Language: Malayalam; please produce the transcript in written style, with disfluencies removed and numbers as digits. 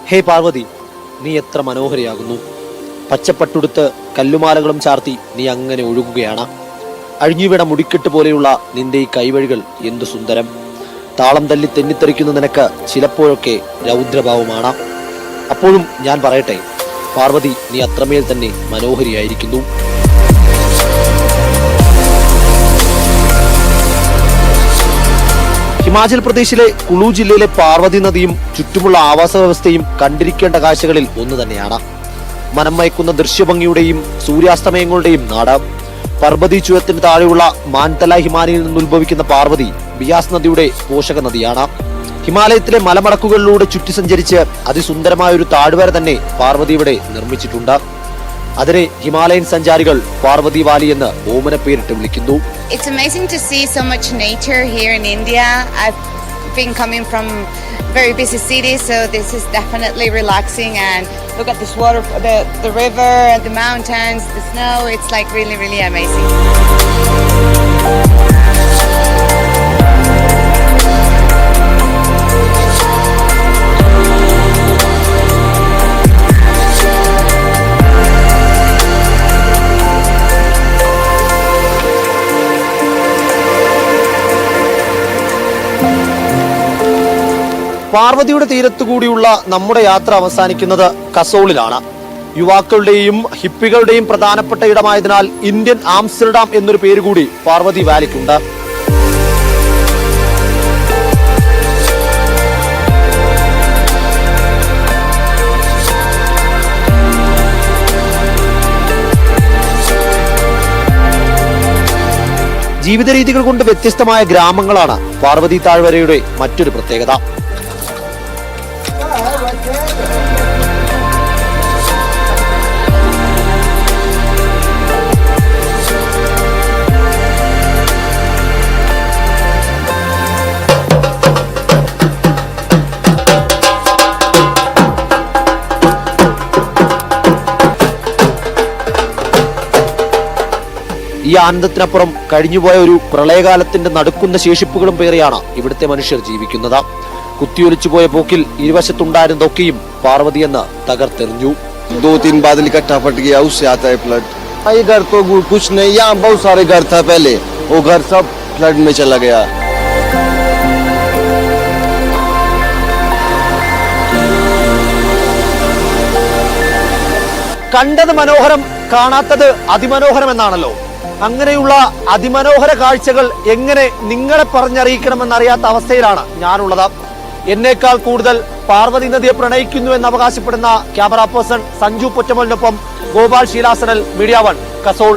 ഹേ പാർവതി, നീ എത്ര മനോഹരിയാകുന്നു. പച്ചപ്പട്ടുടുത്ത് കല്ലുമാലകളും ചാർത്തി നീ അങ്ങനെ ഒഴുകുകയാണ്. അഴിഞ്ഞുവിട മുടിക്കെട്ട് പോലെയുള്ള നിന്റെ ഈ കൈവഴികൾ എന്തു സുന്ദരം. താളം തല്ലി തെന്നിത്തെറിക്കുന്ന നിനക്ക് ചിലപ്പോഴൊക്കെ രൗദ്രഭാവമാണ്. അപ്പോഴും ഞാൻ പറയട്ടെ, പാർവതി നീ അത്രമേൽ തന്നെ മനോഹരിയായിരിക്കുന്നു. ഹിമാചൽ പ്രദേശിലെ കുളു ജില്ലയിലെ പാർവതി നദിയും ചുറ്റുമുള്ള ആവാസ വ്യവസ്ഥയും കണ്ടിരിക്കേണ്ട കാഴ്ചകളിൽ ഒന്ന് തന്നെയാണ്. മനം മയക്കുന്ന ദൃശ്യഭംഗിയുടെയും സൂര്യാസ്തമയങ്ങളുടെയും നാട്. പർബതി ചുരത്തിന് താഴെയുള്ള മാൻതല ഹിമാനിയിൽ നിന്ന് ഉത്ഭവിക്കുന്ന പാർവതി ബിയാസ് നദിയുടെ പോഷക നദിയാണ്. ഹിമാലയത്തിലെ മലമടക്കുകളിലൂടെ ചുറ്റി സഞ്ചരിച്ച് അതിസുന്ദരമായ ഒരു താഴ്വര തന്നെ പാർവതി ഇവിടെ നിർമ്മിച്ചിട്ടുണ്ട്. അതിനെ ഹിമാലയൻ സഞ്ചാരികൾ പാർവതി വാലി എന്ന് ഓമന പേരിട്ട് വിളിക്കുന്നു. It's amazing to see so much nature here in India. I've been coming from very busy cities, so this is definitely relaxing. And look at this water, the river, the mountains, the snow. It's like really, really amazing. പാർവതിയുടെ തീരത്തുകൂടിയുള്ള നമ്മുടെ യാത്ര അവസാനിക്കുന്നത് കസോളിലാണ്. യുവാക്കളുടെയും ഹിപ്പികളുടെയും പ്രധാനപ്പെട്ട ഇടമായതിനാൽ ഇന്ത്യൻ ആംസ്റ്റർഡാം എന്നൊരു പേര് കൂടി പാർവതി വാലിക്കുണ്ട്. ജീവിത രീതികൾ കൊണ്ട് വ്യത്യസ്തമായ ഗ്രാമങ്ങളാണ് പാർവതി താഴ്വരയുടെ മറ്റൊരു പ്രത്യേകത. ഈ ആനന്ദത്തിനപ്പുറം കഴിഞ്ഞുപോയ ഒരു പ്രളയകാലത്തിന്റെ നടുക്കുന്ന ശേഷിപ്പുകളും പേരെയാണ് ഇവിടുത്തെ മനുഷ്യർ ജീവിക്കുന്നത്. കുത്തിയൊലിച്ചുപോയ പോക്കിൽ ഇരുവശത്തുണ്ടായിരുന്നതൊക്കെയും പാർവതി എന്ന് തകർത്തെറിഞ്ഞു. 2-3 बादल इकट्ठा फट गया, उससे आता है फ्लड. ये घर तो कुछ नहीं, यहाँ बहुत सारे घर था पहले, वो घर सब फ्लड में चला गया. കണ്ടത് മനോഹരം, കാണാത്തത് അതിമനോഹരം എന്നാണല്ലോ. അങ്ങനെയുള്ള അതിമനോഹര കാഴ്ചകൾ എങ്ങനെ നിങ്ങളെ പറഞ്ഞറിയിക്കണമെന്നറിയാത്ത അവസ്ഥയിലാണ് ഞാനുള്ളത്. എന്നേക്കാൾ കൂടുതൽ പാർവതി നദിയെ പ്രണയിക്കുന്നു എന്ന് അവകാശപ്പെടുന്ന ക്യാമറ പേഴ്സൺ സഞ്ജു പൊറ്റമലിനൊപ്പം ഗോപാൽ ശീലാസനൽ, മീഡിയ 1, കസോൾ.